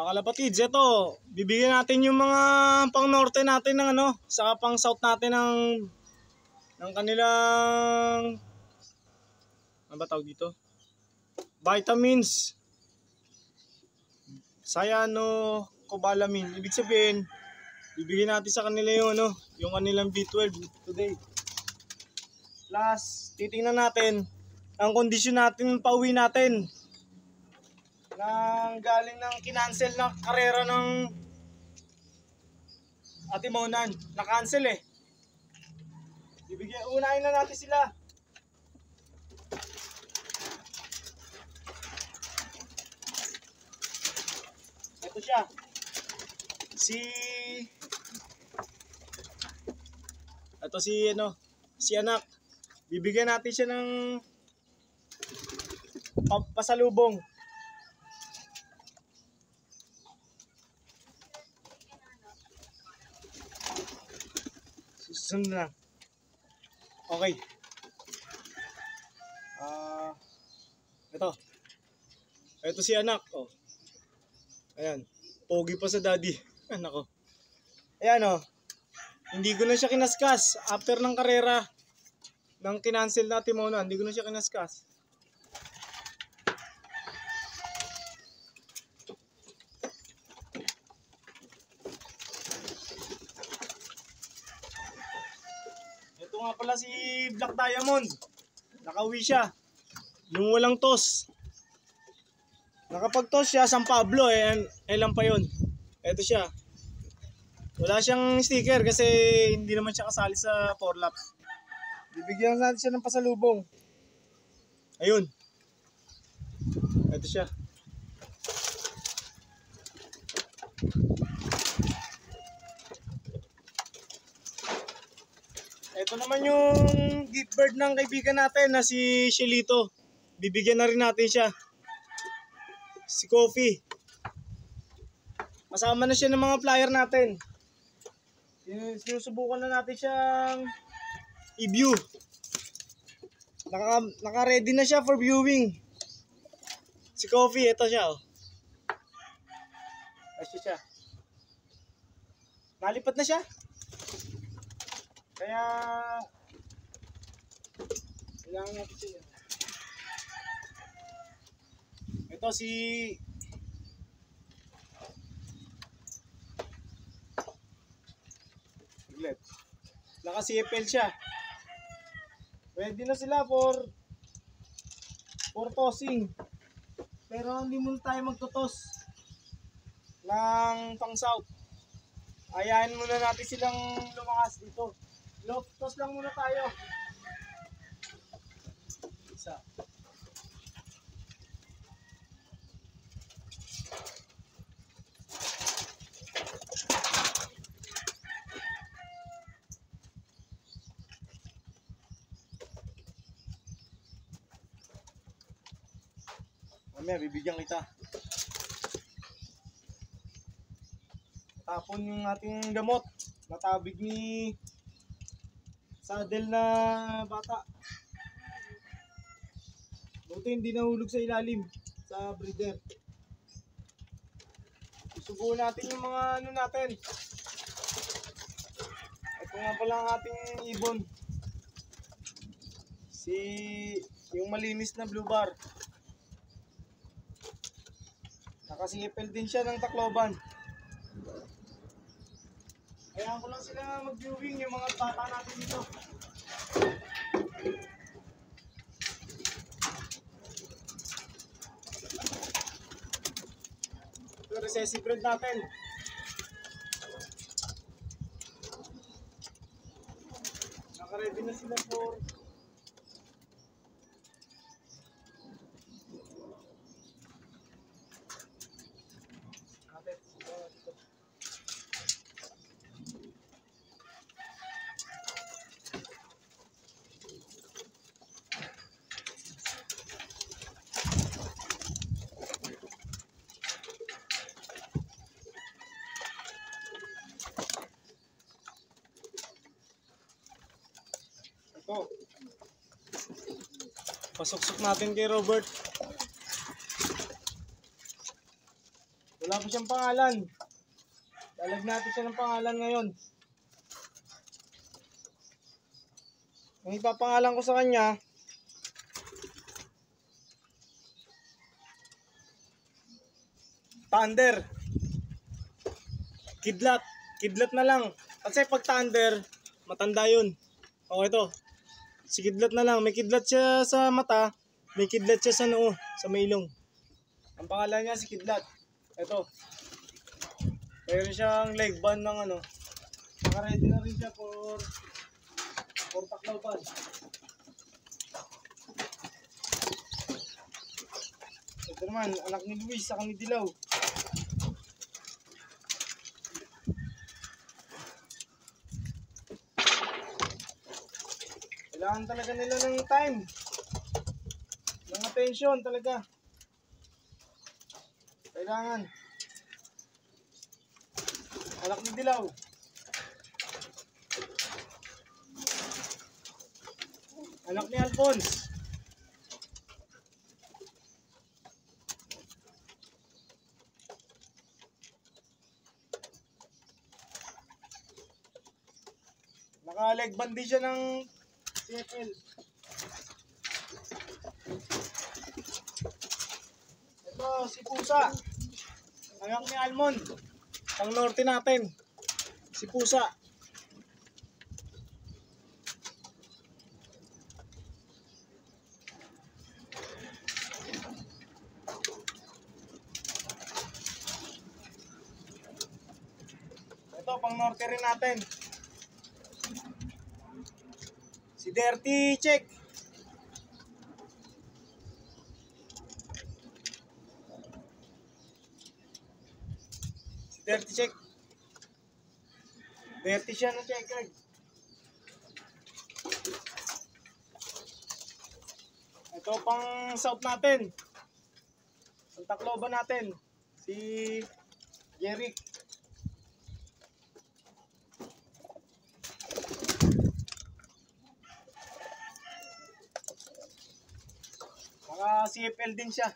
Kalapatids, ito, bibigyan natin yung mga pang norte natin ng ano, saka pang south natin ng kanilang ano ba tawag dito? Vitamins. Cyanocobalamin. Ibig sabihin, bibigyan natin sa kanila yung ano, yung kanilang B12 today. Plus, titingnan natin ang kondisyon natin pauwi natin. Nang galing ng kinancel na karera ng Atimonan. Na-cancel eh. Unahin na natin sila. Ito siya. Si anak. Bibigyan natin siya ng pasalubong. Susunod na. Okay. Ito si anak. Oh. Ayan. Pogi pa sa daddy. Anak ko. Ayan oh. Hindi ko na siya kinaskas. After ng karera ng kinancel natin muna, hindi ko na siya kinaskas. Ito nga pala si Black Diamond. Nakauwi siya. Yung walang toss. Nakapag-toss siya, San Pablo eh. Ilan pa yun. Ito siya. Wala siyang sticker kasi hindi naman siya kasali sa 4 laps. Bibigyan natin siya ng pasalubong. Ayun. Ito siya. Ito naman yung gift bird ng kaibigan natin na si Shelito. Bibigyan na rin natin siya. Si Coffee. Masama na siya ng mga flyer natin. Sinusubukan na natin siyang i-view. Naka-ready na siya for viewing. Si Coffee, ito siya oh. Ito siya. Nalipat na siya. Kaya kailangan natin siya. Ito si naka-CFL siya. Ready na sila for tossing. Pero hindi muna tayo magtotos ng pang south. Ayahin muna natin silang lumakas dito. Toss lang muna tayo. Isa. Mamaya, bibigyan kita. Tapon yung ating gamot. Natabig ni Saddle na bata. Buti hindi nahulog sa ilalim sa breeder. Susubukan natin yung mga ano natin. Ito nga pala ang ating ibon. Yung malinis na blue bar. Nakasipel din siya ng Tacloban. Hayaan ko lang sila mag-viewing yung mga bata natin dito. Ito recessive breed natin. Naka-ready na sila for ito. Pasuksok natin kay Robert. Wala Wala pa siyang pangalan. Dalag natin siya ng pangalan ngayon. Ang ipapangalan ko sa kanya, Thunder. Kidlat. Kidlat na lang. Kasi pag Thunder, matanda yun. O ito. Si Kidlat na lang. May kidlat siya sa mata. May kidlat siya sa noo. Sa may ilong. Ang pangalan niya si Kidlat. Ito. Mayroon siyang leg band ng ano. Naka-ready na rin siya for taklaw. Ito naman, anak ni Luis, saka ni Dilaw. Kailangan talaga nila ng time. Ng attention talaga. Kailangan. Anak ni Dilaw. Anak ni Alphonse. Naka-leg band din siya ng CFL. Ito, si Pusa. Anak ni Almond. Pang norte natin. Si Pusa. Ito, pang norte rin natin. Si Dirty Check. Si Dirty Check. Dirty siya ng checker. Ito pang south natin. Ang Tacloban natin. Si Jeric. CFL din siya.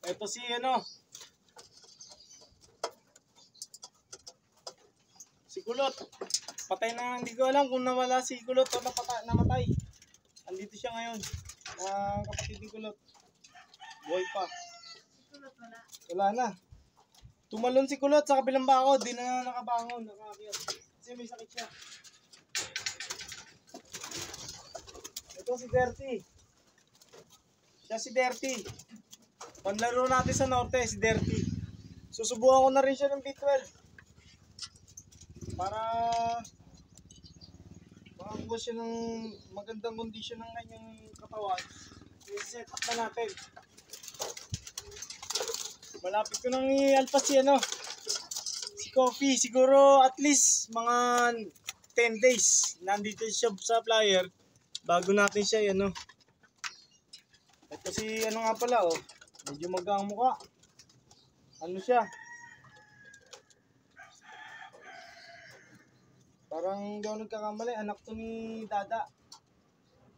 Ito si si Kulot. Patay na, hindi ko alam kung nawala si Kulot o namatay. Andito siya ngayon. Kapatid ni Kulot. Buhay pa. Wala na. Tumalon si Kulot sa kabilang bako. Di na nakabangon. Nakakiyat. Kasi may sakit siya. Ito si Dirty. Siya si Dirty. Panlaro natin sa norte, si Dirty. Susubukan ko na rin siya ng B12. Para makakuha siya ng magandang kondisyon ng kanyang katawan. I-set up na natin. Malapit ko nang i-alpas si Coffee. Siguro at least mga 10 days. Nandito siya sa flyer. Bago natin siya, Ito si, nga pala, medyo magang mukha. Ano siya? Parang daw nagkakamali, anak to ni Dada.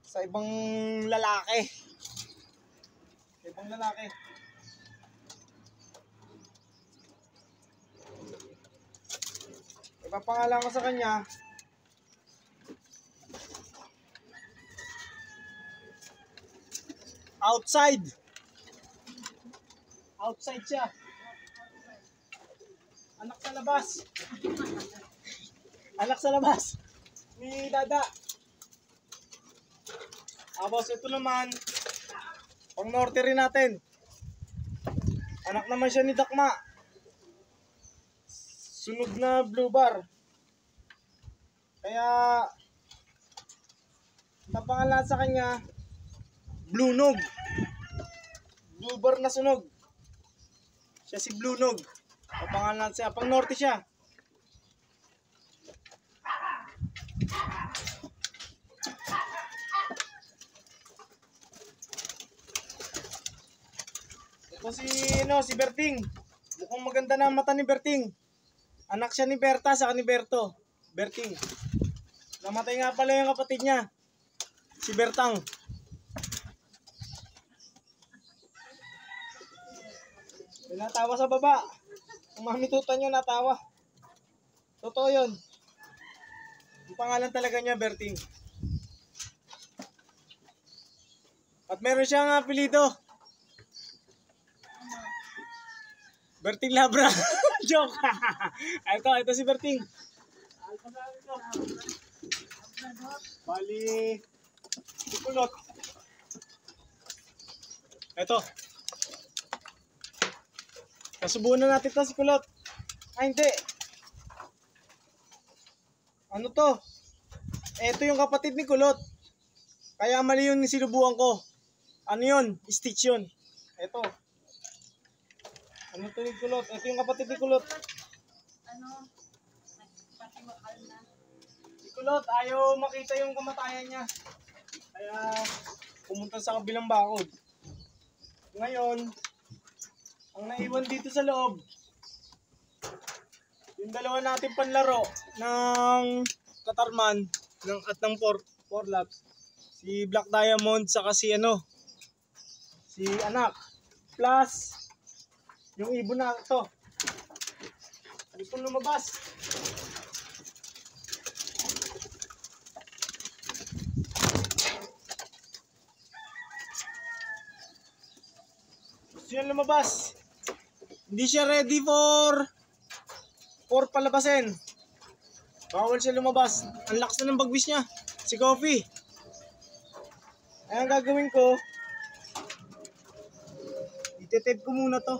Sa ibang lalaki. Sa ibang lalaki. Ipapangalan ko sa kanya, Outside. Outside siya. Anak sa labas. Anak sa labas. Ni Dada. Boss, ito naman. Pang norte rin natin. Anak naman siya ni Dakma. Sunog na blue bar. Kaya napangalan sa kanya Blue Nog. Blue bar na sunog. Siya si Blue Nog. Napangalan siya. Pang norte siya. Ito si Berting. Mukhang maganda na ang mata ni Berting. Anak siya ni Berta sa ni Berto. Berting. Namatay nga pala yung kapatid niya. Si Bertang. May natawa sa baba. Ang mamitutan nyo natawa. Totoo yun. Yung pangalan talaga niya, Berting. At meron siyang apelido. Berting Labra. Joke. Ito si Berting. Bali, sikulot. Ito. Kasubuhan na natin ito, sikulot. Ay, hindi. Ano to? Ito yung kapatid ni Kulot. Kaya mali yung sinubukan ko. Ano yun? Stitch yun. Ito. Ano to ni Kulot? Ito yung kapatid ni Kulot. Ano? Nagpatiwakal na. Si Kulot, ayaw makita yung kamatayan niya. Kaya pumunta sa kabilang bakod. Ngayon, ang naiwan dito sa loob, yung dalawa natin panlaro ng Katarman at ng four laps. Si Black Diamond saka si si Anak. Plus yung ibon na ito. Gusto lumabas. Gusto niya lumabas. Hindi siya ready for palabasin. Bawal siya lumabas. Ang lakas na ng bagwis niya. Si Coffee. Ay, ang gagawin ko, itetape ko muna to.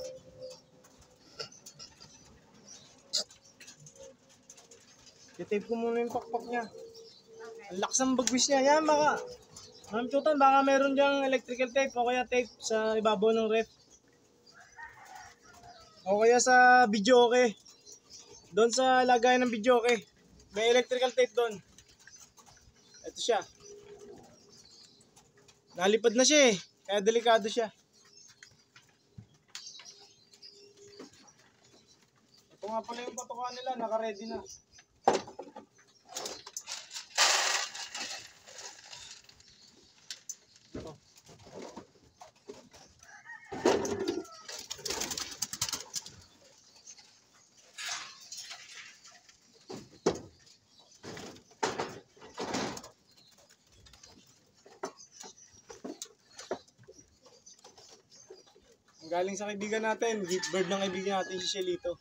Itetape ko muna yung pakpak niya. Ang lakas ng bagwis niya. Yan, baka mamitutan, baka meron diyang electrical tape o kaya tape sa ibabaw ng ref. O kaya sa video okay. Doon sa lagayan ng video okay. May electrical tape doon. Ito siya. Nalipad na siya eh. Kaya delikado siya. Ito nga pala yung patukan nila. Naka-ready na. Ito. Galing sa kaibigan natin, gift bird ng kaibigan natin si Shelito.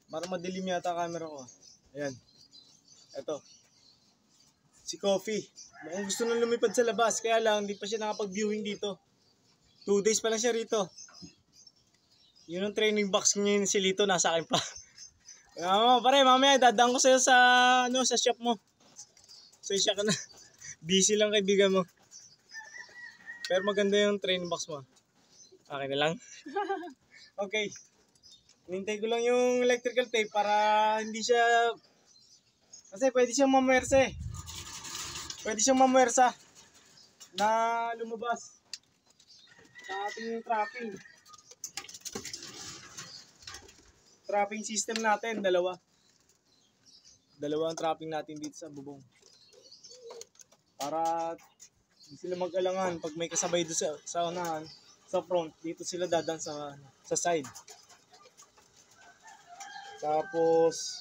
Para madilim yata camera ko. Ayan. Ito. Si Coffee. Mukhang gusto nang lumipad sa labas, kaya lang hindi pa siya nakapag-viewing dito. 2 days pa lang siya rito. Yun ang training box niya yung Shelito, nasa akin pa. Kaya pare, mamaya dadaan ko sa'yo sa shop mo. So siya ka na. Busy lang kaibigan mo. Pero maganda yung training box mo. Okay na lang. Okay. Hinintay ko lang yung electrical tape para hindi siya... Kasi pwede siyang mamuwersa eh. Pwede siyang mamuwersa na lumabas sa ating trapping. Trapping system natin, dalawa. Dalawa ang trapping natin dito sa bubong. Para hindi sila mag-alangan pag may kasabay doon sa unahan. Sa front, dito sila dadan sa side. Tapos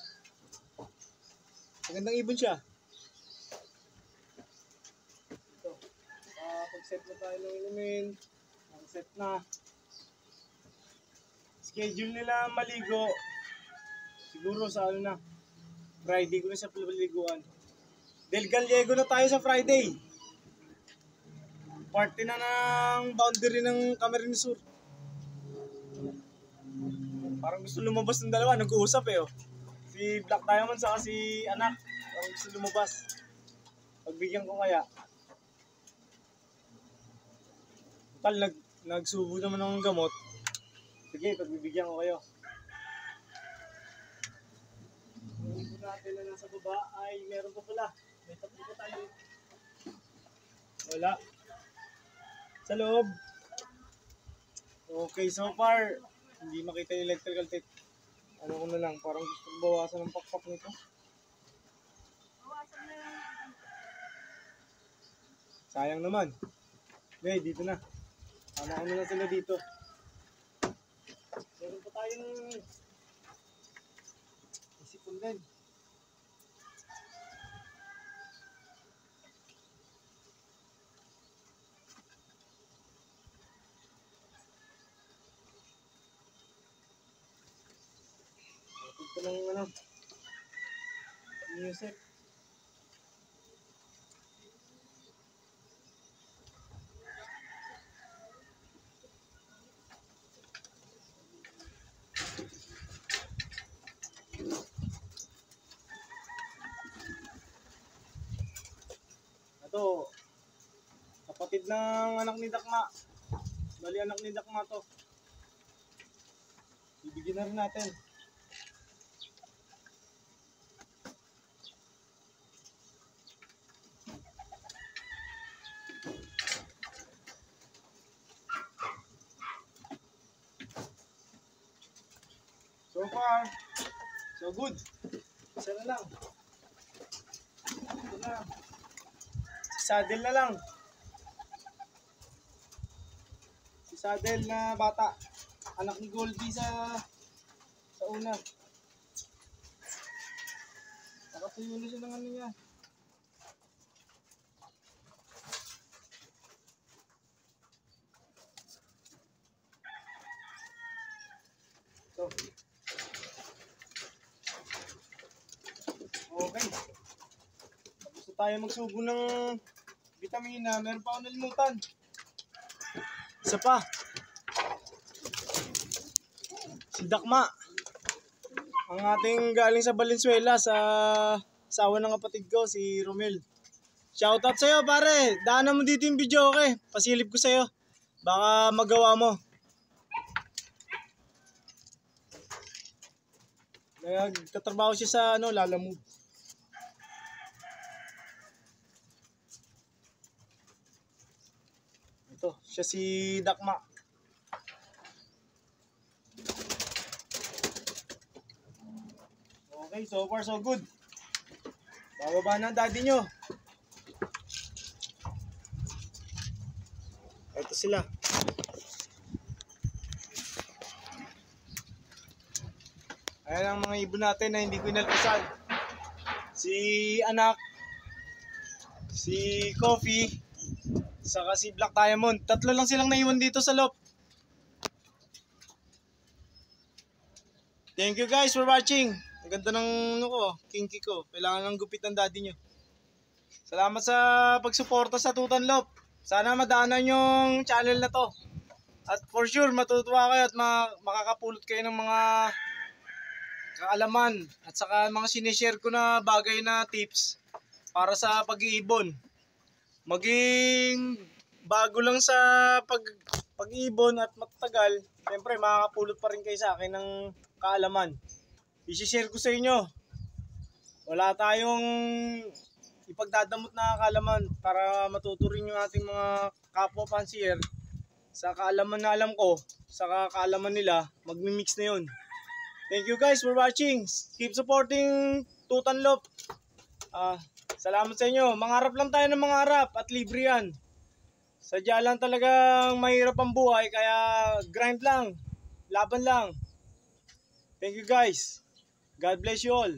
magandang ibon siya. Ito. Pag-set na tayo ng inumin. Nag-set na. Schedule nila maligo. Siguro sa Friday ko na sa paliguan. Del Gallego na tayo sa Friday. Party na ng boundary ng Camarines Sur. Parang gusto lumabas ng dalawa, nag-uusap eh oh. Si Black Diamond saka si Anak, parang gusto lumabas. Pagbigyan ko kaya. Total, nagsubo naman ng gamot. Sige, pagbibigyan ko kayo. Yung ibon natin na nasa baba ay meron pa pala. May tatlo pa tayo. Wala. Sa loob. Okay, so far, hindi makita yung electrical tape. Ano ko na lang, parang gusto ko bawasan ng pakpak nito. Bawasan na lang. Sayang naman. Okay, dito na. Ano na lang sila dito. yung isipon din. Ito lang yung ano, music. Ito, kapatid ng anak ni Dakma. Bali anak ni Dakma to. Bibigyan na rin natin. So far, so good. Isa na lang. Ito na. Si Saddle na lang. Si Saddle na bata. Anak ni Goldie sa una. Nakatuyo na siya ng ano niya. So. Okay. Tapos na tayo magsubo ng vitamina. Meron pa ako nalimutan. Isa pa. Si Dakma. Ang ating galing sa Valenzuela sa asawa ng kapatid ko, si Romel. Shoutout sa'yo pare. Daanan mo dito yung video, okay? Pasilip ko sa'yo. Baka magawa mo. Nagtatrabaho siya sa Lalamove. Ito, siya si Dakma. Okay, so far so good. Bababa na ang daddy nyo. Ito sila. Ayan ang mga ibon natin na hindi ko inalpasan. Si anak, si Coffee, saka si Black Diamond. Tatlo lang silang naiwan dito sa loft. Thank you guys for watching. Ang ganda ng kinky ko. Kailangan ng gupit ng daddy nyo. Salamat sa pagsuporta sa Tutan Loft. Sana madaanan yung channel na to. At for sure matutuwa kayo at makakapulot kayo ng mga kaalaman at saka mga sinishare ko na bagay na tips para sa pag-iibon. Maging bago lang sa pag-iibon at matagal, siyempre makakapulot pa rin kayo sa akin ng kaalaman. I-share ko sa inyo. Wala tayong ipagdadamot na kaalaman para matuto rin yung ating mga kapwa pansier sa kaalaman na alam ko, sa kaalaman nila, magmi-mix na yun. Thank you guys for watching. Keep supporting Tutan Loft. Salamat sa inyo. Mangarap lang tayo ng mangarap at libre yan. Sadya lang talagang mahirap ang buhay kaya grind lang. Laban lang. Thank you guys. God bless you all.